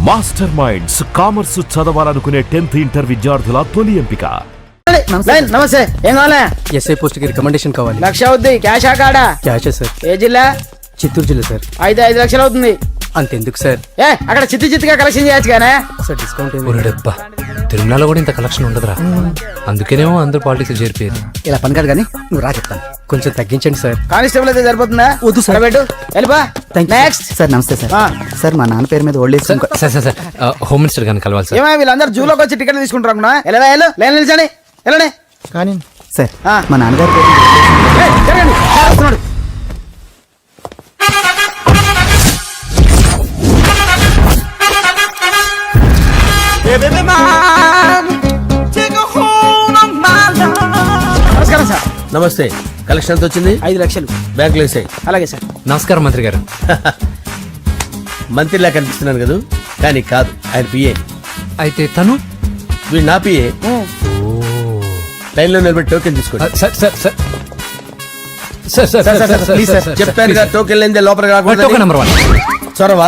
Master minds commerce చదవాలనుకునే 10th inter విద్యార్థుల తొలి ఎంపిక. నమస్తే, ఏం కావాలా? ఎస్ఐ పోస్ట్ కి రికమెండేషన్ కావాలి. 1,00,000 అవుద్ది. క్యాషా కాడా? క్యాషే సార్. ఏ జిల్లా? చిత్తూరు జిల్లా సార్. 5 లక్షలు అవుతుంది. అంతెందుకు సార్? అక్కడ చిత్తుగా కలెక్షన్ చేయొచ్చు కానీ సార్ డిస్కౌంట్ డబ్బా తిరుమలలో కూడా ఇంత కలెక్షన్ ఉండదురా, అందుకేనేమో అందరూ పాలిటిక్స్ చేరిపోయారు. ఇలా పని కాదు కానీ నువ్వు రా చెప్తాను. కొంచెం తగ్గించండి సార్. కానిస్టేబుల్ అయితే సరిపోతుందా? వద్దు సార్. పెట్టు వెళ్ళిపా. నెక్స్ట్ సార్ నమస్తే సార్. సార్ మా నాన్న పేరు మీద old age sir sir sir home minister గారిని కలవాలి సార్. ఏమో వీళ్ళందరూ జూలోకి వచ్చి టికెట్ తీసుకుంటారు అనుకున్నా. ఎలా లైన్ నిలిచండి, వెళ్ళండి. కానీ సార్ ఆ. మా నాన్నగారి పేరు జరగండి, వస్తున్నాడు. నమస్కారం సార్. నమస్తే. కలెక్షన్ ఎంత వచ్చింది? 5 లక్షలు. బ్యాంకులో వేసాయి. అలాగే సార్. నమస్కారం మంత్రి గారు. మంత్రిలా కనిపిస్తున్నాను కదా, కానీ కాదు, ఆయన పిఏ. అయితే తను వీడు నా పిఏ. లైన్లో నిలబెట్టి టోకెన్ తీసుకోండి. Sir sir sir sir sir please sir, చెప్పాను కదా, టోకెన్ లేనిదే లోపలికి టోకెన్ రాకూడదు. నెంబర్ 1. చొరవ,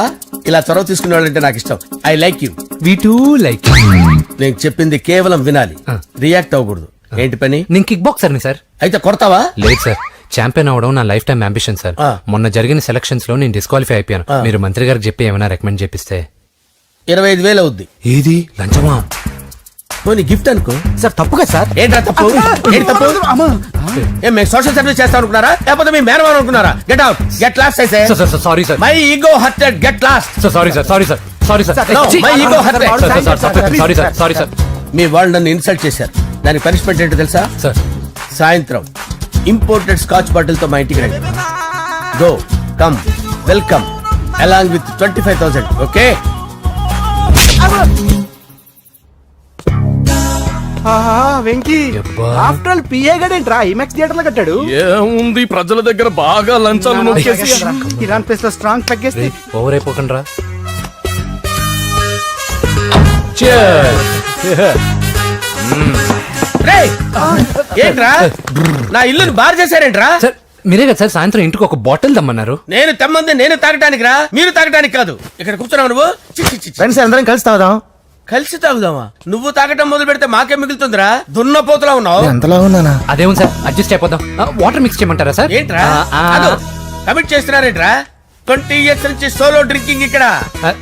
ఇలా చొరవ తీసుకునే వాళ్ళంటే నాకు ఇష్టం. I like you. We two like. నేను చెప్పింది కేవలం వినాలి, రియాక్ట్ అవ్వకూడదు. ఏంటి పని? నేను కిక్ బాక్సర్ని సార్. అయితే కొడతావా? లేదు సార్, ఛాంపియన్ అవడం నా లైఫ్ టైం అంబిషన్ సార్. మొన్న జరిగిన సెలక్షన్స్ లో నేను డిస్క్వాలిఫై అయిపోయాను. మీరు మంత్రి గారికి చెప్పి ఏమైనా రికమెండ్ చేపిస్తే. 25,000 అవుద్ది. ఏది లంచమా? పోనీ గిఫ్ట్ అనుకో. సార్ తప్పుగా సార్. ఏంట్రా తప్పు? ఏంటి తప్పు? ఏం మేము సోషల్ సర్వీస్ చేస్తాం అనుకున్నారా, లేకపోతే మీ మేనమాన్ అనుకున్నారా? Get out, get lost. అయితే sorry sir. My ego hurted, get lost. Sorry sir. Sorry sir. Sorry sir. No, my ego hurt. Sorry sir. Sorry sir. మీ వాళ్ళు నన్ను ఇన్సల్ట్ చేశారు. దానికి పనిష్మెంట్ ఏంటో తెలుసా? సార్ సాయంత్రం ఇంపోర్టెడ్ స్కాచ్ బాటిల్ తో మా ఇంటికి రండి. Go come welcome along with 25,000. Okay? Venky after all PA గడేంట్రా ఇమెక్స్ థియేటర్ లో కట్టాడు. ఏముంది, ప్రజల దగ్గర బాగా లంచాలు నొక్కేసి ఇరాన్ ప్లేస్ లో స్ట్రాంగ్ తగ్గేస్తే ఓవర్ అయిపోకండి రా. రేయ్, ఏంట్రా నా ఇల్లుని బార్ చేశారేంట్రా? సార్ మీరే కదా సార్ సాయంత్రం ఇంటికి ఒక బాటిల్ దమ్మన్నారు. నేను తెమ్మంది నేను తాగటానికి రా, మీరు తాగటానికి కాదు. ఇక్కడ కూర్చున్నావు నువ్వు. చి, చి, చి, చి. ఫ్రెండ్స్ అందరం కలిసి తాగుదాం. కలిసి తాగుదామా? నువ్వు తాగటం మొదలు పెడితే మాకే మిగులుతుందిరా. దున్నపోతులా ఉన్నావు. ఎంతలా ఉన్నానా? అదేమో సార్, అడ్జస్ట్ అయిపోదాం. వాటర్ మిక్స్ చేయమంటారా సార్? ఏంట్రా కమిట్ చేస్తున్నారేంట్రా? 20 years నుంచి సోలో డ్రింకింగ్ ఇక్కడ.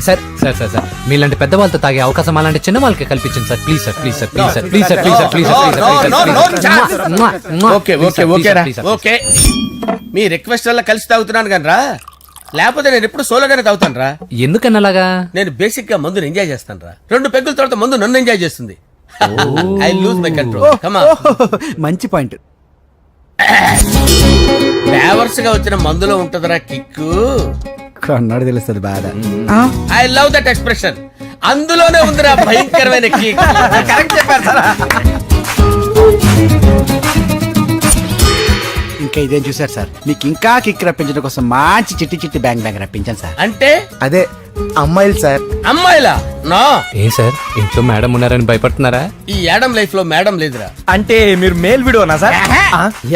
సార్ సార్ సార్ సార్ మీలాంటి పెద్ద వాళ్ళతో తాగే అవకాశం అలాంటి చిన్న వాళ్ళకి కల్పించండి sir. Please sir, please sir, please sir, please sir, please sir, please sir. Okay okay okay రా, ఓకే. మీ రిక్వెస్ట్ వల్ల కలిసి తాగుతున్నాను కానీ రా, లేకపోతే నేను ఎప్పుడు సోలోగానే తాగుతాను రా. ఎందుకన్నా అలాగా? నేను బేసిక్ గా మందుని ఎంజాయ్ చేస్తాను రా. 2 పెగ్గుల తర్వాత మందు నన్ను ఎంజాయ్ చేస్తుంది. I lose my control. Come on. మంచి పాయింట్. ఫ్లేవర్స్ గా వచ్చిన మందులో ఉంటదరా కిక్కు. కన్నాడు తెలుస్తుంది బాధ. I love that expression. అందులోనే ఉందిరా భయంకరమైన కిక్. కరెక్ట్ చెప్పారు సార్. ఇంకా ఇదేం చూసారు సార్, మీకు ఇంకా కిక్ రప్పించడం కోసం మంచి చిట్టి బ్యాంగ్ రప్పించాను సార్. అంటే అదే అమ్మాయిలు సార్. అమ్మాయిలా? నా ఏం సార్ ఇంట్లో మేడం ఉన్నారని భయపడుతున్నారా? ఈ యాడమ్ లైఫ్ లో మేడం లేదురా. అంటే మీరు మేల్ వీడియోనా సార్?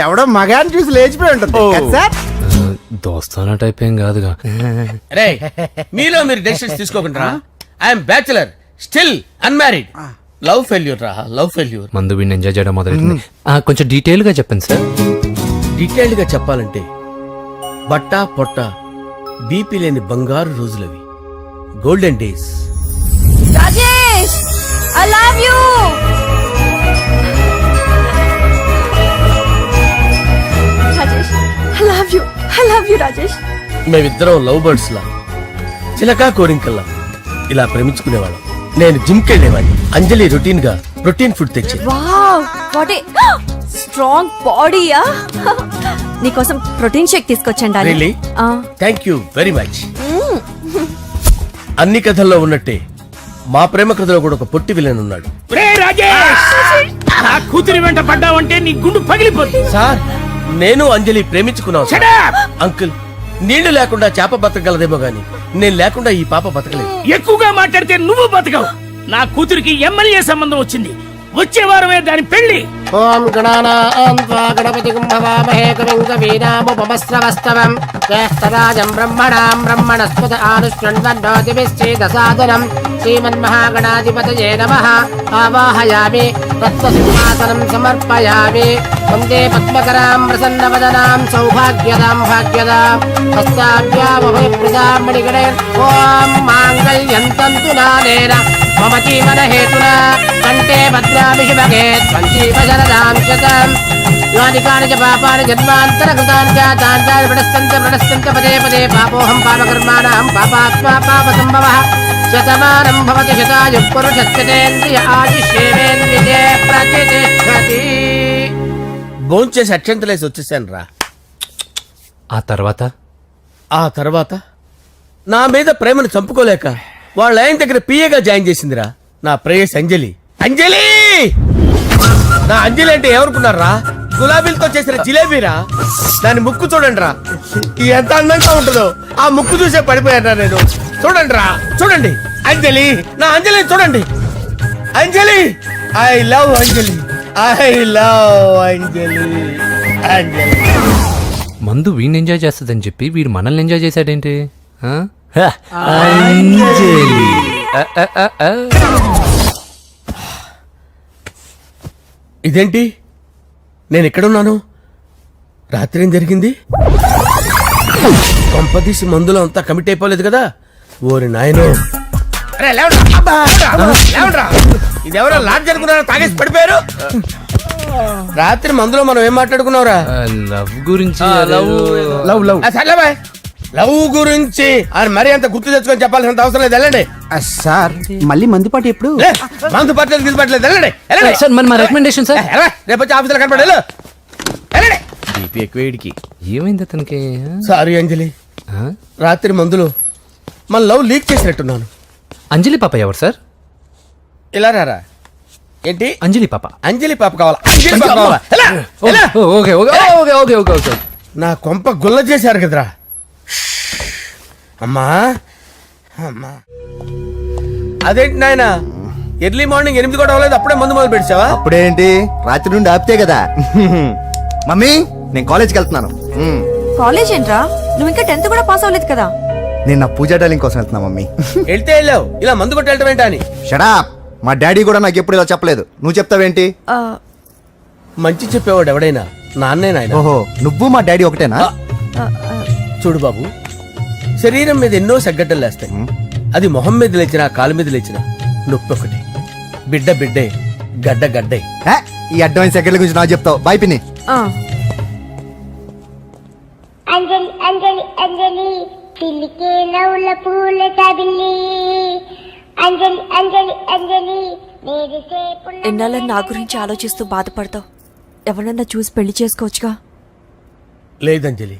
ఎవడో మగాన్ని చూసి లేచిపోయి ఉంటుంది కదా సార్. దోస్తానా టైప్ ఏం కాదుగా. రే, మీలో మీరు డెసిషన్స్ తీసుకోకుండా. I'm bachelor, still unmarried. Love failure రా, లవ్ ఫెయిల్యూర్. మందు వీడిని ఎంజాయ్ చేయడం మొదలైంది. కొంచెం డీటెయిల్ గా చెప్పండి సార్. డీటెయిల్డ్ గా చెప్పాలంటే బట్టా పొట్ట బీపీ లేని బంగారు రోజులవి, golden days. Rajesh, I love you. Rajesh, I love you. I love you, Rajesh. మేమిద్దరం లవ్ బర్డ్స్ లా, చిలకా కోరింకల్లా ఇలా ప్రేమించుకునేవాళ్ళం. నేను జిమ్ కెళ్ళేవాడిని. అంజలి రొటీన్ గా ప్రోటీన్ ఫుడ్ తెచ్చి. వావ్, వాట్ ఏ స్ట్రాంగ్ బాడీయా. నీకోసం ప్రోటీన్ షేక్ తీసుకొచ్చండి. Really? Thank you very much. అన్ని కథల్లో ఉన్నట్టే మా ప్రేమ కథలో కూడా ఒక పొట్టి విలన్ ఉన్నాడు. కూతురి వెంట పడ్డావంటే నీ గుండు పగిలిపోతుంది. సార్, నేను అంజలి ప్రేమించుకున్నాను. అంకుల్, నీళ్లు లేకుండా చేప బతకగలదేమో గాని నేను లేకుండా ఈ పాప బతకలేదు. ఎక్కువగా మాట్లాడితే నువ్వు బతకవు. నా కూతురికి ఎమ్మెల్యే సంబంధం వచ్చింది. వచ్చే వారమే దాని పెళ్లి. ఓం గణానాన్వా గణపతిం భవామహే కవిం కవీనాముపమస్రవస్తవం జ్యేష్ఠరాజం బ్రహ్మణాం బ్రహ్మణస్పద ఆనుష్ణ్వన్నోతిభిశ్చేదసాదనం శ్రీమన్మహాగణాధిపతయే నమః. ఆవాహయామి తత్వసింహాసనం సమర్పయామి. వందే పద్మకరాం ప్రసన్నవదనాం సౌభాగ్యదాం భాగ్యదాం హస్తాభ్యామభయప్రదాం మణిగణే. ఓం మాంగళ్యం తంతు నానేన మమ జీవన హేతునా కంటే భద్రామి శుభగే త్వంజీవశరదాం శతం. యాని కాని చ పాపాని జన్మాంతరకృతాని చ తాని ప్రణశ్యంత పదే పదే పాపోహం పాపకర్మాణం పాపాత్మా పాపసంభవః. శతమానం భవతి శతాయుః పురుషస్యేంద్రియ ఆయుష్యేంద్రియే ప్రతిష్టతి. భోంచేసి అక్షంతలేసి వచ్చేసాను రా. ఆ తర్వాత నా మీద ప్రేమను చంపుకోలేక వాళ్ళ ఆయన దగ్గర పిఏగా జాయిన్ చేసిందిరా నా ప్రేయస్ అంజలి. అంజలి నా అంజలి అంటే ఎవరుకున్నారా? గులాబీలతో చేసిన జిలేబీరా. దాని ముక్కు చూడండి రా, ఎంత అందంగా ఉంటుందో. ఆ ముక్కు చూసే పడిపోయారా నేను. చూడండి రా, చూడండి అంజలి, నా అంజలి చూడండి. Anjali, I love Anjali, I love Anjali. Anjali మందు వీడిని ఎంజాయ్ చేస్తుందని చెప్పి వీడు మనల్ని ఎంజాయ్ చేశాడేంటి? ఆ? ఇదేంటి, నేను ఎక్కడున్నాను? రాత్రి ఏం జరిగింది? కొంపదీసి మందులో అంతా కమిట్ అయిపోలేదు కదా? ఓరి నాయనో, ఇదెవరో లాడ్జ్ అనుకున్నారా? తాగేసి పడిపోయారు. రాత్రి మందులో మనం ఏం మాట్లాడుకున్నావురా? లవ్ గురించి. సర్లే బాయ్, లవ్ గురించి అని మరీ అంత గుర్తు తెచ్చుకొని చెప్పాల్సినంత అవసరం లేదు. వెళ్ళండి సార్ మళ్ళీ మందుపాటి ఎప్పుడు? మందు పట్టలేదు, గిల్లు పట్టలేదు. వెళ్ళండి వెళ్ళండి. సార్ మన రికమెండేషన్ సార్. రేపు వచ్చి ఆఫీసులో కనపడి వెళ్ళండి. ఏమైంది అతనికి? సారీ అంజలి, ఆ? రాత్రి మందులో మన లవ్ లీక్ చేసినట్టున్నాను. అంజలి పాప ఎవరు సార్? ఇలా రారా. ఏంటి అంజలి పాప? అంజలి పాప కావాలా? అంజలి పాప కావాలా? ఎలా? ఎలా? Okay okay okay okay okay okay. నా కొంప గుల్ల చేశారు కదరా. అమ్మా అమ్మా, అదేంటి నాయన, ఎర్లీ మార్నింగ్ 8 కూడా అవ్వలేదు, అప్పుడే మందు మొదలు పెడిచావా? అప్పుడేంటి, రాత్రి నుండి ఆపితే కదా. మమ్మీ నేను కాలేజ్కి వెళ్తున్నాను. కాలేజ్ ఏంట్రా? నువ్వు ఇంకా 10th కూడా పాస్ అవ్వలేదు కదా. నేను నా పూజా డాలింగ్ కోసం వెళ్తున్నా మమ్మీ. వెళ్తే వెళ్ళావు, ఇలా మందు కొట్టి వెళ్ళటం ఏంటా అని. షడా, మా డాడీ కూడా నాకు ఎప్పుడు ఇలా చెప్పలేదు. నువ్వు చెప్తావేంటి? ఆ, మంచి చెప్పేవాడు ఎవడైనా నాన్నే నాయన. ఓహో, నువ్వు మా డాడీ ఒకటేనా? చూడు బాబు, శరీరం మీద ఎన్నో సగ్గడ్డలు లేస్తాయి. అది మొహం మీద లేచినా కాలు మీద లేచినా నొప్పి ఒకటి. బిడ్డ బిడ్డే, గడ్డ గడ్డే. ఏ, ఈ అడ్వాన్స్ సెకండ్ల గురించి నాకు చెప్తావు. బాయ్ పిన్ని. ఆ. అంజలి అంజలి అంజలి పిల్లికే నవ్వుల పూల తబిల్లి. అంజలి అంజలి అంజలి ఎన్నాళ్ళని నా గురించి ఆలోచిస్తూ బాధపడతావు. ఎవరన్నా చూసి పెళ్లి చేసుకోవచ్చుగా. లేదంజలి,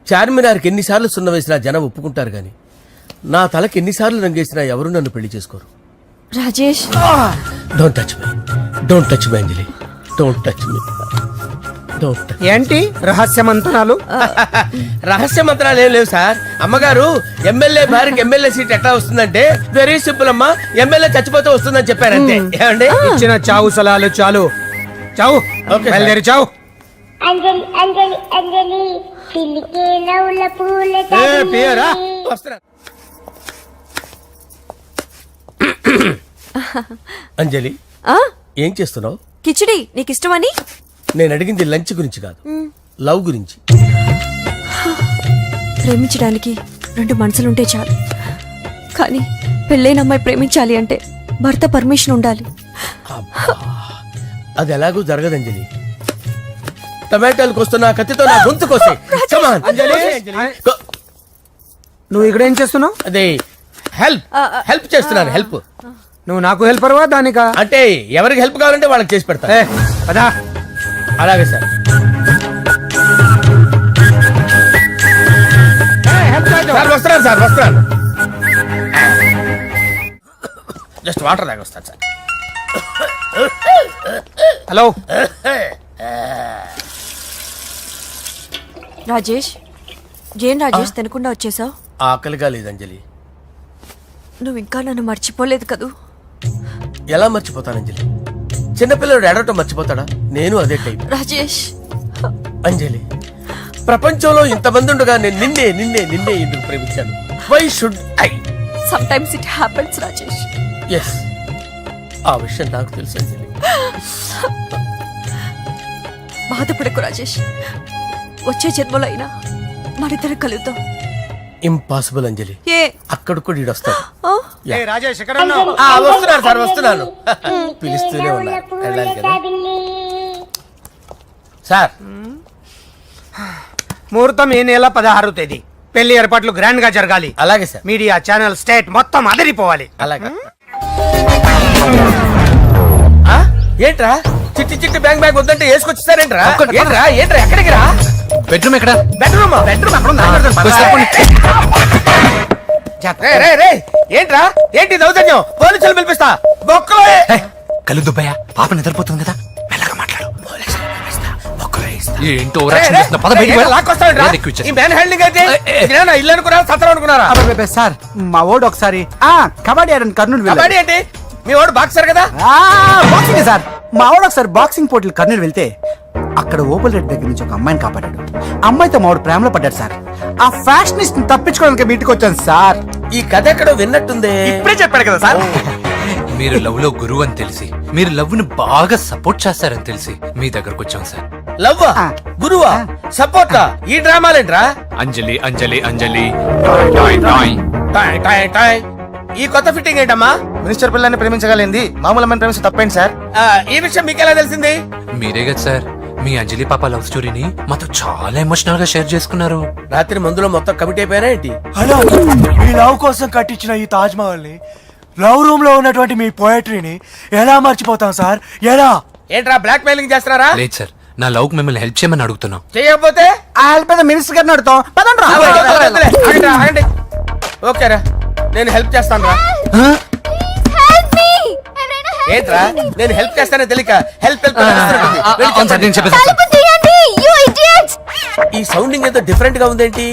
చార్మినార్కి ఎన్నిసార్లు సున్న వేసినా జనం ఒప్పుకుంటారు గాని నా తలకి ఎన్నిసార్లు రంగేసినా ఎవరు నన్ను పెళ్లి చేసుకోరు. Rajesh, don't touch me, don't touch me Anjali, don't touch me, don't touch. ఏంటి రహస్య మంత్రాలు? రహస్య మంత్రాలు ఏం లేవు సార్. అమ్మగారు ఎమ్మెల్యే భార్యకి ఎమ్మెల్యే సీట్ ఎట్లా వస్తుందంటే వెరీ సింపుల్ అమ్మా, ఎమ్మెల్యే చచ్చిపోతే వస్తుందని చెప్పారంతే. ఏమండి, ఇచ్చిన చావు సలాలు చాలు. చావు, ఓకే బయలుదేరి చావు. అంజలి అంజలి అంజలి పిల్లికే నవ్వుల పూల పియరా వస్తున్నా. అంజలి, ఆ? ఏం చేస్తున్నావు? కిచిడి నీకు ఇష్టమని. నేను అడిగింది లంచ్ గురించి కాదు, లవ్ గురించి. ప్రేమించడానికి 2 మనసులుంటే చాలు, కానీ పెళ్ళైన అమ్మాయి ప్రేమించాలి అంటే భర్త పర్మిషన్ ఉండాలి. అది ఎలాగూ జరగదు అంజలి. టమాటాలు కోస్తున్నా కత్తితో నా గొంతు కోసే. అంజలి, నువ్వు ఇక్కడ ఏం చేస్తున్నావు? అదే హెల్ప్ హెల్ప్ చేస్తున్నాను. హెల్ప్ నువ్వు నాకు హెల్పర్వా దానికా? అంటే ఎవరికి హెల్ప్ కావాలంటే వాళ్ళకి చేసి పెడతా. పదా. అలాగే సార్. సార్ వస్తున్నాను, సార్ వస్తున్నాను. జస్ట్ వాటర్ తాగి వస్తాను సార్. హలో రాజేష్, ఏం రాజేష్ తినకుండా వచ్చేసావు? ఆకలిగా లేదు అంజలి. నువ్వు ఇంకా నన్ను మర్చిపోలేదు కదూ? ఎలా మర్చిపోతాను అంజలి? చిన్నపిల్లడు ఏడవటం మర్చిపోతాడా? నేను అదే టైప్. రాజేష్, అంజలి, ప్రపంచంలో ఇంతమంది ఉండగా నేను నిన్నే నిన్నే నిన్నే ఎందుకు ప్రేమించాను? Why should I? sometimes it happens, Rajesh. Yes, ఆ విషయం నాకు తెలుసు అంజలి. బాధపడకు రాజేష్, వచ్చే జన్మలో అయినా మనిద్దరం కలుద్దాం. ఇంపాసిబుల్ అంజలి, ఏ అక్కడ కూడా ఈడొస్తాడు. ఆ? రాజేష్ ఎక్కడ వస్తున్నాను సార్, వస్తున్నాను. పిలుస్తూనే ఉన్నా, వెళ్ళాలి కదా సార్. ముహూర్తం ఈ నెల 16వ తేదీ. పెళ్లి ఏర్పాట్లు గ్రాండ్ గా జరగాలి. అలాగే సార్, మీడియా ఛానల్ స్టేట్ మొత్తం అదిరిపోవాలి. అలాగే. ఆ? ఏంట్రా చిట్టి చిట్టి బ్యాంక్ బ్యాగ్ వద్దంటే వేసుకొచ్చేసారేంట్రా? ఏంట్రా ఏంట్రా ఎక్కడికి రా? బెడ్రూమ్ ఎక్కడ? బెడ్రూమ్ అక్కడ ఉందా? రే రే, ఏంట్రా ఏంటి దౌర్జన్యం? పోలీసులు పిలిపిస్తా. బొక్కలో కళ్ళు దుబ్బయ్యా, పాప నిద్రపోతుంది కదా, మెల్లగా మాట్లాడు. ఏంటో పద ఈ మ్యాన్ హ్యాండింగ్ అయితే ఇదేనా ఇల్లు అనుకున్నారా, సత్రం అనుకున్నారా? సార్ మా ఓడు ఒకసారి కబడ్డీ ఆడని కర్నూలు కబడ్డీ ఏంటి? మీ వాడు బాక్సర్ కదా? Boxing sir. మా ఓడు ఒకసారి బాక్సింగ్ పోటీలు కర్నూలు వెళ్తే అక్కడ ఓపెల్ రెడ్డి దగ్గర నుంచి ఒక అమ్మాయిని కాపాడాడు. అమ్మాయితో మా వాడు ప్రేమలో పడ్డాడు సార్. ఆ ఫ్యాషనిస్ట్ తప్పించుకోవడానికి మీటికి వచ్చాను సార్. ఈ కథ ఎక్కడో విన్నట్టుంది. ఇప్పుడే చెప్పాడు కదా సార్. మీరు లవ్ లో గురువు అని తెలిసి, మీరు లవ్ ను బాగా సపోర్ట్ చేస్తారని తెలిసి మీ దగ్గరకు వచ్చాం సార్. లవ్వా, గురువా, సపోర్టా? ఈ డ్రామాలేంట్రా? అంజలి అంజలి అంజలి. టాయ్ టాయ్ టాయ్. ఈ కొత్త ఫిట్టింగ్ ఏంటమ్మా? మినిస్టర్ పిల్లల్ని ప్రేమించగలిగింది మామూలు అమ్మని ప్రేమించి తప్పేంటి సార్? ఈ విషయం మీకెలా తెలిసింది? మీరే కదా సార్ మీ అంజలి పాప లవ్ స్టోరీని మాతో చాలా ఎమోషనల్ గా షేర్ చేసుకున్నారు. రాత్రి మందులో మొత్తం కమిట్ అయిపోయారా ఏంటి? హలో, మీ లవ్ కోసం కట్టించిన ఈ తాజ్ మహల్ ని, లవ్ రూమ్ లో ఉన్నటువంటి మీ పోయట్రీని ఎలా మర్చిపోతాం సార్? ఎలా? ఏంట్రా బ్లాక్ మెయిలింగ్ చేస్తున్నారా? లేదు సార్, నా లవ్ మిమ్మల్ని హెల్ప్ చేయమని అడుగుతున్నాం. చేయకపోతే ఆ హెల్ప్ అయితే మినిస్టర్ గారిని అడుగుతాం. పదండి రా. ఆగండి. ఓకేరా, నేను హెల్ప్ చేస్తాను రా. ఏంట్రా నేను హెల్ప్ చేస్తానే తెలియక హెల్ప్ హెల్ప్ అవును సార్, నేను చెప్పేసి ఈ సౌండింగ్ ఏదో డిఫరెంట్ గా ఉందేంటి?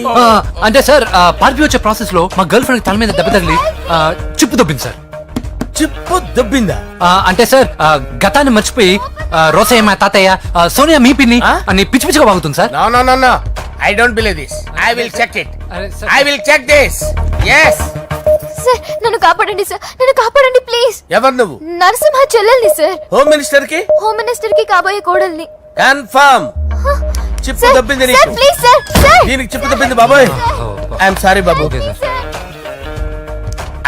అంటే సార్ పార్టీ వచ్చే ప్రాసెస్ లో మా గర్ల్ ఫ్రెండ్ తల మీద దెబ్బ తగిలి చిప్పు దొబ్బింది సార్. చిప్పు దొబ్బిందా? అంటే సార్ గతాన్ని మర్చిపోయి రోసయ్య మా తాతయ్య, సోనియా మీ పిన్ని అని పిచ్చి పిచ్చిగా వాగుతుంది sir. No no no no, I don't believe this. I will check it. I will check this. yes. Sir నన్ను కాపాడండి సార్, నన్ను కాపాడండి ప్లీజ్. ఎవరు నువ్వు? నరసింహ చెల్లెల్ని సార్. హోమ్ మినిస్టర్ కి? హోమ్ మినిస్టర్ కి కాబోయే కోడల్ని. కన్ఫర్మ్ చిప్పు దొబ్బింది నీకు. ప్లీజ్ సార్, సార్ దీనికి చిప్పు దొబ్బింది బాబోయ్. ఐఎమ్ సారీ బాబు.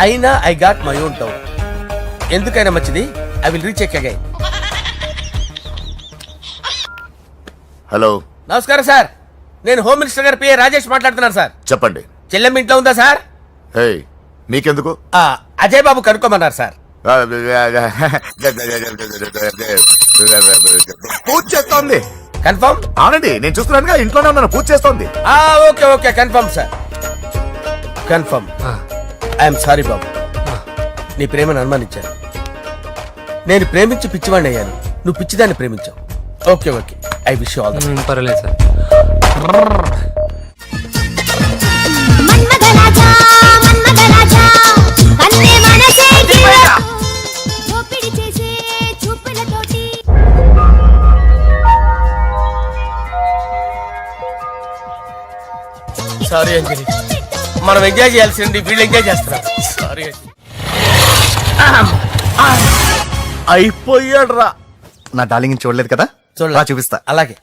అయినా I got my own doubt. ఎందుకైనా మంచిది, I will recheck again. Hello, నమస్కారం సార్, నేను హోమ్ మినిస్టర్ గారు పిఏ రాజేష్ మాట్లాడుతున్నాను సార్. చెప్పండి. చెల్లెమ్మ ఇంట్లో ఉందా సార్? హే, మీకెందుకు? అజయ్ బాబు కనుక్కోమన్నారు సార్. పూజ చేస్తోంది. కన్ఫర్మ్? అవునండి, నేను చూస్తున్నానుగా, ఇంట్లోనే ఉన్నాను, పూజ చేస్తోంది. Okay okay, confirm sir, confirm. I'm sorry బాబు, నీ ప్రేమను అనుమానించాను. నేను ప్రేమించి పిచ్చివాడిని అయ్యాను, నువ్వు పిచ్చిదాన్ని ప్రేమించావు. Okay okay, I wish you all the best. పర్వాలేదు సార్. మన్మథరాజా మన్మథరాజా కన్నే మనసే దోపిడి చేసే చూపులతోటి. సారీ అంజలి, మనం ఎంజాయ్ చేయాల్సింది వీళ్ళు ఎంజాయ్ చేస్తున్నారు. సారీ అంజలి. అయిపోయాడు రా. నా డార్లింగ్ చూడలేదు కదా, చూడరా చూపిస్తా. అలాగే,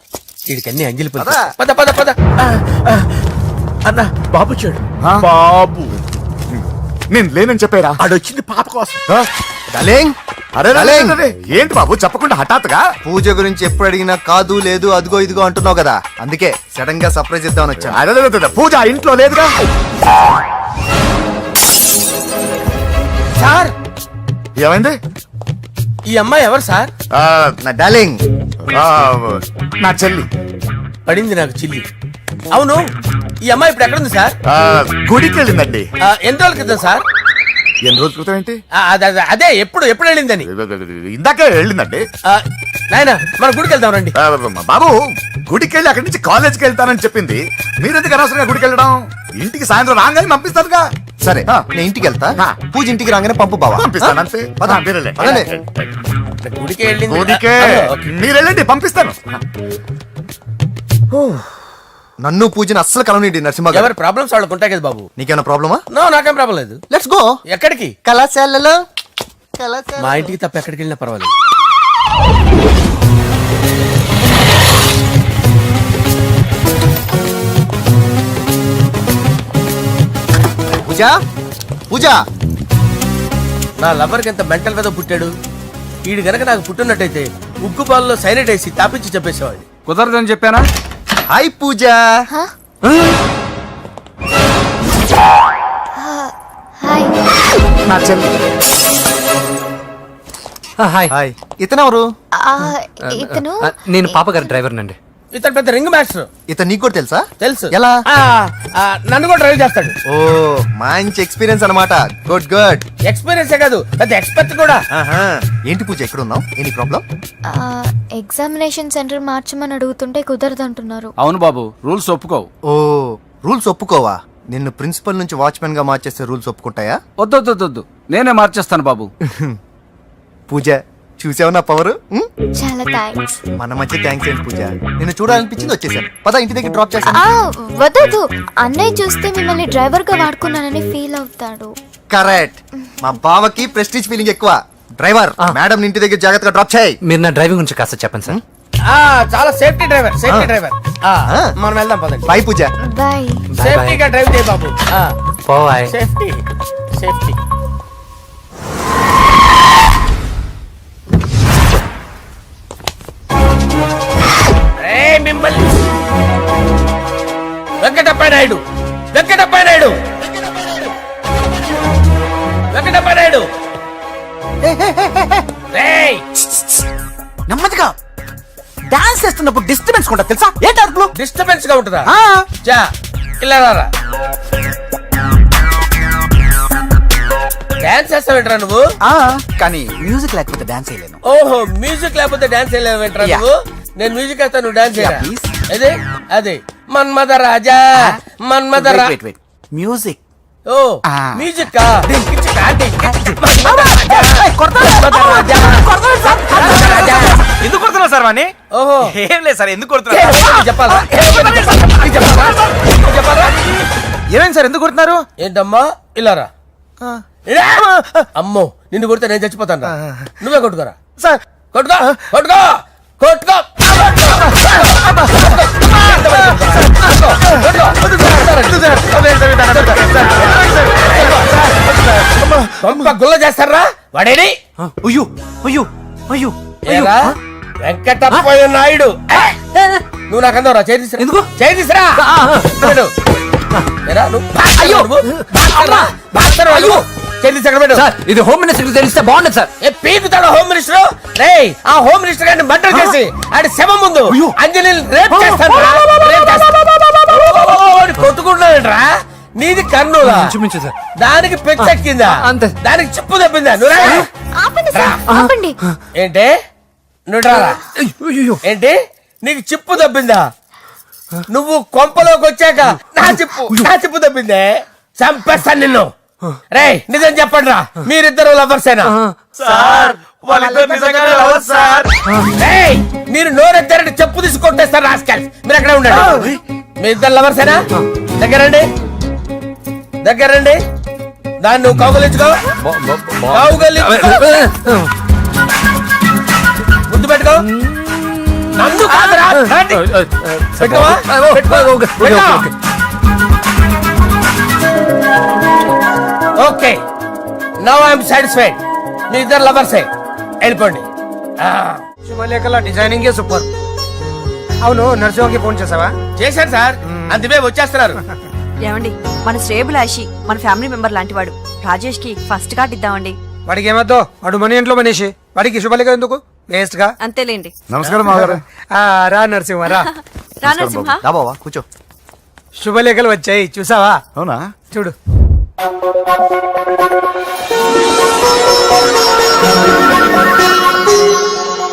వీడికి అన్ని అంజలి పద పద పద పద. అన్న బాబు చూడు. బాబు నేను లేనని చెప్పారా? ఆడొచ్చింది పాప కోసం. డార్లింగ్, అరే డార్లింగ్, ఏంటి బాబు చెప్పకుండా హఠాత్తుగా? పూజ గురించి ఎప్పుడు అడిగినా కాదు లేదు అదిగో ఇదిగో అంటున్నావు కదా, అందుకే సడన్ గా సర్ప్రైజ్ ఇద్దామని వచ్చాను. అరే, పూజ ఇంట్లో లేదుగా. సార్ ఏమైంది? ఈ అమ్మాయి ఎవరు సార్? నా డార్లింగ్, నా చెల్లి. పడింది నాకు చిల్లి. అవును, ఈ అమ్మాయి ఇప్పుడు ఎక్కడ ఉంది సార్? గుడికి వెళ్ళిందండి. ఎన్ని రోజుల క్రితం సార్? ఎన్ని రోజుల క్రితం ఏంటి? అదే ఎప్పుడు ఎప్పుడు వెళ్ళిందని. ఇందాకే వెళ్ళిందండి. నాయన మన గుడికి వెళ్దాం రండి. బాబు, గుడికి వెళ్ళి అక్కడి నుంచి కాలేజ్కి వెళ్తానని చెప్పింది. మీరెందుకు అనవసరంగా గుడికి వెళ్ళడం? ఇంటికి సాయంత్రం రాగానే పంపిస్తారుగా. సరే నేను ఇంటికి వెళ్తా, పూజ ఇంటికి రాగానే పంపు బావా. పంపిస్తాను అంతే. పద. గుడికి వెళ్ళింది ఊరికే ఓకే. మీరు వెళ్ళండి పంపిస్తాను. నన్ను పూజని అస్సలు కలవనిండి నరసింహ గారు. ఎవరి ప్రాబ్లమ్స్ వాళ్ళకు ఉంటాయి కదా బాబు. నీకేమైనా ప్రాబ్లమా? నో నాకేం ప్రాబ్లం లేదు. Let's go. ఎక్కడికి? కళాశాలలో మా ఇంటికి తప్ప ఎక్కడికి వెళ్ళినా పర్వాలేదు. పూజ పూజ నా లవర్కి ఎంత మెంటల్ మీద పుట్టాడు. వీడు గనక నాకు పుట్టినట్టయితే ఉగ్గు పాలలో సైనట్ వేసి తాపించి చెప్పేసేవాడిని. కుదరదని చెప్పానా? హాయ్ పూజ. హాయ్. నా చెల్లి. Hi hi. ఇతనెవరు? ఇతను నేను పాప గారి డ్రైవర్ నండి. ఇతను పెద్ద రింగ్ మాస్టర్. ఇతను నీకు కూడా తెలుసా? తెలుసు. ఎలా? నన్ను కూడా డ్రైవ్ చేస్తాడు. ఓ మంచి ఎక్స్పీరియన్స్ అన్నమాట. Good good. ఎక్స్పీరియన్సే కాదు పెద్ద ఎక్స్పర్ట్ కూడా. ఏంటి పూజ ఎక్కడ ఉన్నావు? Any problem? ఎగ్జామినేషన్ సెంటర్ మార్చమని అడుగుతుంటే కుదరదంటున్నారు. అవును బాబు, రూల్స్ ఒప్పుకోవు. ఓ రూల్స్ ఒప్పుకోవా? నిన్ను ప్రిన్సిపల్ నుంచి వాచ్మెన్ గా మార్చేస్తే రూల్స్ ఒప్పుకుంటాయా? వద్దు నేనే మార్చేస్తాను బాబు. పూజ చూసావు నా పవర్? చాలా థ్యాంక్స్. మన మధ్య థ్యాంక్స్ ఏంటి పూజ, నిన్ను చూడాలనిపించింది వచ్చేసాను. పద ఇంటి దగ్గర డ్రాప్ చేస్తాను. వద్దు అన్నయ్య చూస్తే మిమ్మల్ని డ్రైవర్ గా వాడుకున్నానని ఫీల్ అవుతాడు. కరెక్ట్. మా బావకి ప్రెస్టీజ్ ఫీలింగ్ ఎక్కువ. డ్రైవర్ మేడం ఇంటి దగ్గర జాగ్రత్తగా డ్రాప్ చేయి. మీరు నా డ్రైవింగ్ గురించి కాస్త చెప్పండి సార్. చాలా సేఫ్టీ డ్రైవర్. మనం వెళ్దాం పదండి. బై పూజ. బాయ్. సేఫ్టీగా డ్రైవ్ చేయి బాబు. బాయ్. Safety safety. మిమ్మల్ని వెంకటప్ప నాయుడు రేయ్, నెమ్మదిగా డాన్స్ చేస్తున్నప్పుడు డిస్టర్బెన్స్ కొంటా తెలుసా? ఏంటి అరుపులు? డిస్టర్బెన్స్ గా ఉంటుందా? ఆ, చా ఇలా రారా. డాన్స్ చేస్తావేంట్రా నువ్వు? ఆ, కానీ మ్యూజిక్ లేకపోతే డాన్స్ చేయలేను. ఓహో మ్యూజిక్ లేకపోతే డాన్స్ చేయలేవేంట్రా Yeah. నువ్వు? నేను మ్యూజిక్ వేస్తా, నువ్వు డాన్స్ చేయరా? Yeah, please. అదే అదే మన్మద రాజా మన్మద రా. Wait music. ఓ Ah. మ్యూజిక్ కా మన్మద రాజా. ఎందుకు కొడుతున్నావు సార్ వాణ్ణి? ఓహో ఏం లేదు సార్, ఎందుకు ఏ, కొడుతున్నారు? నీకు చెప్పాలా? నీకు చెప్పాలా? ఏమైంది సార్, ఎందుకు కొడుతున్నారు? ఏంటమ్మా ఇలా రా. అమ్మో నిన్ను కొడితే నేను చచ్చిపోతాను. నువ్వే కొట్టుకోరా. సార్ కొట్టుకో కొట్టుకో కొట్టుకో. గుల్ల చేస్తారా వాడేని? అయ్యో అయ్యో అయ్యో ఏరా వెంకటప్పయ్య నాయుడు. నువ్వు నాకు అందరా చేతిసిరా. ఎందుకు? చేతిసిరా. సార్ ఇది హోమ్ మినిస్టర్ తెలిస్తే బాగుండదు సార్. పీకుతాడు home minister. రేయ్ ఆ హోమ్ మినిస్టర్ గారిని మర్డర్ చేసి ఆడి శవం ముందు అంజలి రేప్ చేస్తాను. కొట్టుకుంటున్నాడంట్రా. నీది కర్నూలా? ఇంచుమించు సార్. దానికి పెచ్చెక్కిందా? అంతే. దానికి చెప్పు తప్పిందా? నువ్వు రా. ఆపండి సార్, ఆపండి. ఏంటి నువ్వు రారా? ఏంటి నీకు చిప్పు తప్పిందా? నువ్వు కొంపలోకి వచ్చాక నా చిప్పు తప్పిందే. చంపేస్తాను నిన్ను. రేయ్ నిజం చెప్పండి రా, మీరిద్దరు లవర్సేనా? సార్ వాళ్ళిద్దరు నిజంగానే లవర్స్ సార్. రేయ్ మీరు నోరెత్తారంటే చెప్పు తీసి కొట్టేస్తారు రాస్కల్స్. మీరు ఎక్కడ ఉండండి. మీ ఇద్దరు లవర్సేనా? దగ్గరండి దగ్గరండి. దాన్ని నువ్వు కౌగలించుకో. కౌగలించుకో. ముద్దు పెట్టుకో. నన్ను కాదురా. రండి. పెట్టుకోవా? పెట్టుకో. Okay now I'm satisfied. మీ ఇద్దరు లవర్సే, వెళ్ళిపోండి. శుభలేఖల డిజైనింగ్ సూపర్. అవును నర్సింహకి ఫోన్ చేసావా? చేశాను సార్, అందుకే వచ్చేస్తున్నారు. ఏమండి మన శ్రేయబులాషి మన ఫ్యామిలీ మెంబర్ లాంటి వాడు రాజేష్ కి ఫస్ట్ కార్డ్ ఇద్దామండి. వాడికి ఏమద్దో, వాడు మన ఇంట్లో మనిషి, వాడికి శుభలేఖ ఎందుకు? వేస్ట్ గా. అంతేలేండి. నమస్కారం మాగారు. రా నరసింహ రా. రా నరసింహ. రా బావా కూర్చో. శుభలేఖలు వచ్చాయి చూసావా? అవునా? చూడు.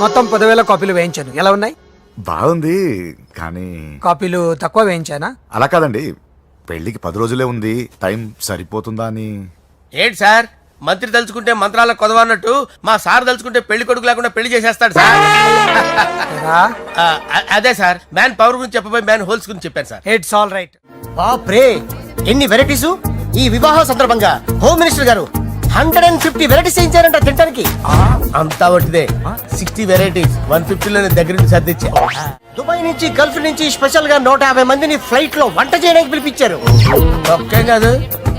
మొత్తం 10,000 కాపీలు వేయించాను. ఎలా ఉన్నాయి? బాగుంది కానీ కాపీలు తక్కువ వేయించానా? అలా కాదండి, పెళ్లికి 10 రోజులే ఉంది, టైం సరిపోతుందా అని. ఏంటి సార్ మంత్రి తలుచుకుంటే మంత్రాల కొదవన్నట్టు మా సార్ తలుచుకుంటే పెళ్లి కొడుకు లేకుండా పెళ్లి చేసేస్తాడు సార్. అదే సార్ మ్యాన్ పవర్ గురించి చెప్పబోయి మ్యాన్ హోల్స్ గురించి చెప్పాను సార్. It's all right. బాప్రే ఎన్ని వెరైటీస్! ఈ వివాహ సందర్భంగా హోమ్ మినిస్టర్ గారు 150 వెరైటీస్ చేయించారంట తినడానికి. అంతా ఒకటిదే 60 వెరైటీస్ 150లోనే దగ్గర నుంచి సర్దిచ్చా. దుబాయ్ నుంచి గల్ఫ్ నుంచి స్పెషల్ గా 150 మందిని ఫ్లైట్ లో వంట చేయడానికి పిలిపించారు. ఒక్కే కాదు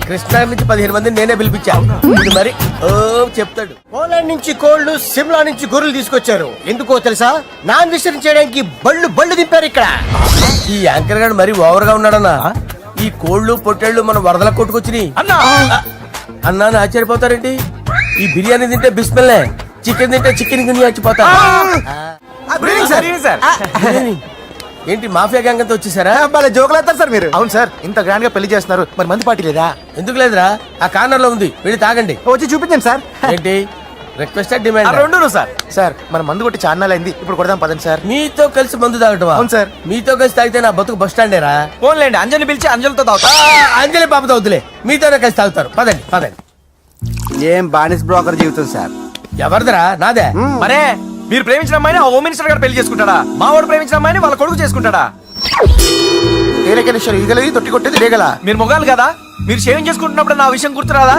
కృష్ణా నుంచి 15 మందిని నేనే పిలిపించా. ఇది మరి ఓ చెప్తాడు. పోలాండ్ నుంచి కోళ్లు, సిమ్లా నుంచి గొర్రెలు తీసుకొచ్చారు. ఎందుకో తెలుసా? నాన్ వెజిటేరియన్ చేయడానికి బళ్ళు దింపారు ఇక్కడ. ఈ యాంకర్ గారు మరి ఓవర్ గా ఉన్నాడన్నా. ఈ కోళ్లు పొట్టేళ్లు మన వరదల కొట్టుకొచ్చినాయి అన్నా ఆశ్చర్యపోతారేంటి? ఈ బిర్యానీ తింటే బిస్మిల్లే, చికెన్ తింటే చికెన్ గిన్నె వచ్చిపోతా. ఏంటి మాఫియా గ్యాంగ్ అంతా వచ్చేసారా? జోకులు వేస్తారు సార్ మీరు. అవును సార్, ఇంత గ్రాండ్ గా పెళ్లి చేస్తున్నారు, మరి మంది పార్టీ లేదా? ఎందుకు లేదురా, ఆ కార్నర్ లో ఉంది, వెళ్ళి తాగండి. వచ్చి చూపించండి సార్. ఏంటి రిక్వెస్ట్ డిమాండ్? రెండు సార్. సార్ మన మందు కొట్టి చాన్నాలు అయింది, ఇప్పుడు కొడదాం పదండి సార్. మీతో కలిసి మందు తాగటమా? అవును సార్. మీతో కలిసి తాగితే నా బతుకు బస్ స్టాండేరా? ఫోన్లేండి, అంజలిని పిలిచి అంజలితో తాగుతా. అంజలి పాపతో వద్దులే, మీతోనే కలిసి తాగుతారు. పదండి పదండి. ఏం బానిస్ బ్రోకర్ జీవితం సార్. ఎవరిదిరా? నాదే. మరే మీరు ప్రేమించిన అమ్మాయిని ఆ హోమ్ మినిస్టర్ గారు పెళ్లి చేసుకుంటాడా? మా వాడు ప్రేమించిన అమ్మాయిని వాళ్ళ కొడుకు చేసుకుంటాడా? ఈగలవి తొట్టి కొట్టేది రేగల. మీరు మొగాలు కదా, మీరు షేవింగ్ చేసుకుంటున్నప్పుడు నా విషయం గుర్తురాదా?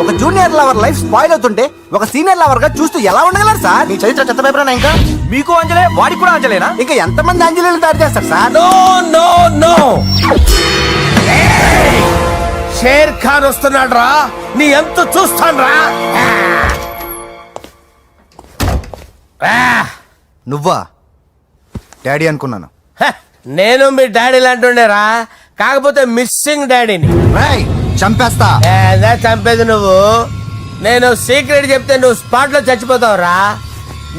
ఒక జూనియర్ లవర్ లైఫ్ స్పాయిల్ అవుతుంటే ఒక సీనియర్ లవర్ గా చూస్తూ ఎలా ఉండగలరు సార్? మీ చరిత్ర చెత్త పేపర్ ఇంకా మీకు అంజలే, వాడికి కూడా అంజలేనా? ఇంకా ఎంతమంది అంజలిని తయారు చేస్తారు sir? No no no, Sher Khan వస్తున్నాడు రా, నీ ఎంత చూస్తాను రా. నువ్వా డాడీ అనుకున్నాను. నేను మీ డాడీ లాంటి రా, కాకపోతే మిస్సింగ్ డాడీని. చంపేస్తా. చంపేది నువ్వు. నేను సీక్రెట్ చెప్తే నువ్వు స్పాట్ లో చచ్చిపోతావు రా.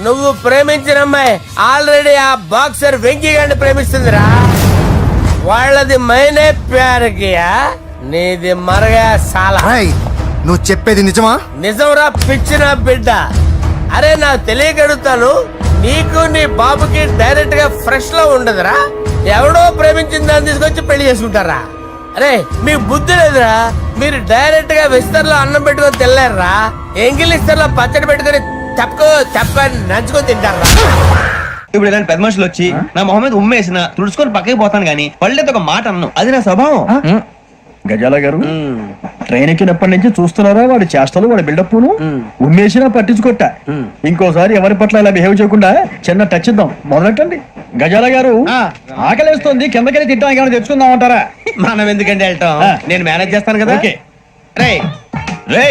నువ్వు ప్రేమించిన అమ్మాయి ఆల్రెడీ ఆ బాక్సర్ వెంకీ గారిని ప్రేమిస్తుందిరా. వాళ్ళది మైనే ప్యార్ కియా, నీది మరగా సాలా. నువ్వు చెప్పేది నిజమా? నిజంరా పిచ్చిన బిడ్డ. అరే నాకు తెలియగడుగుతాను, నీకు నీ బాబుకి డైరెక్ట్ గా ఫ్రెష్ లో ఉండదురా. ఎవడో ప్రేమించిన దాన్ని తీసుకొచ్చి పెళ్లి చేసుకుంటారా? అరే మీకు బుద్ధి లేదురా. మీరు డైరెక్ట్ గా విస్తర్లో అన్నం పెట్టుకొని తినలేరురా. ఎంగిలిస్తర్లో పచ్చడి పెట్టుకొని తప్ప నంచుకొని తింటారా? ఇప్పుడు ఇలాంటి పెద్ద మనుషులు వచ్చి నా మొహం మీద ఉమ్మేసిన తుడుచుకొని పక్కకి పోతాను గానీ పళ్ళేతో ఒక మాట అన్ను, అది నా స్వభావం. గజాల గారు ట్రైన్ ఎక్కినప్పటి నుంచి చూస్తున్నారా వాడి చేష్టలు, వాడి బిల్డప్ను. ఉమ్మేసినా పట్టించుకోట. ఇంకోసారి ఎవరి పట్ల ఇలా బిహేవ్ చేయకుండా చిన్న టచ్ ఇద్దాం, మొదలెట్టండి. గజాల గారు ఆకలేస్తుంది, కిందకెళ్ళి తింటానికి ఏమైనా తెచ్చుకుందామంటారా? మనం ఎందుకంటే వెళ్ళటం, నేను మేనేజ్ చేస్తాను కదా. ఓకే. రే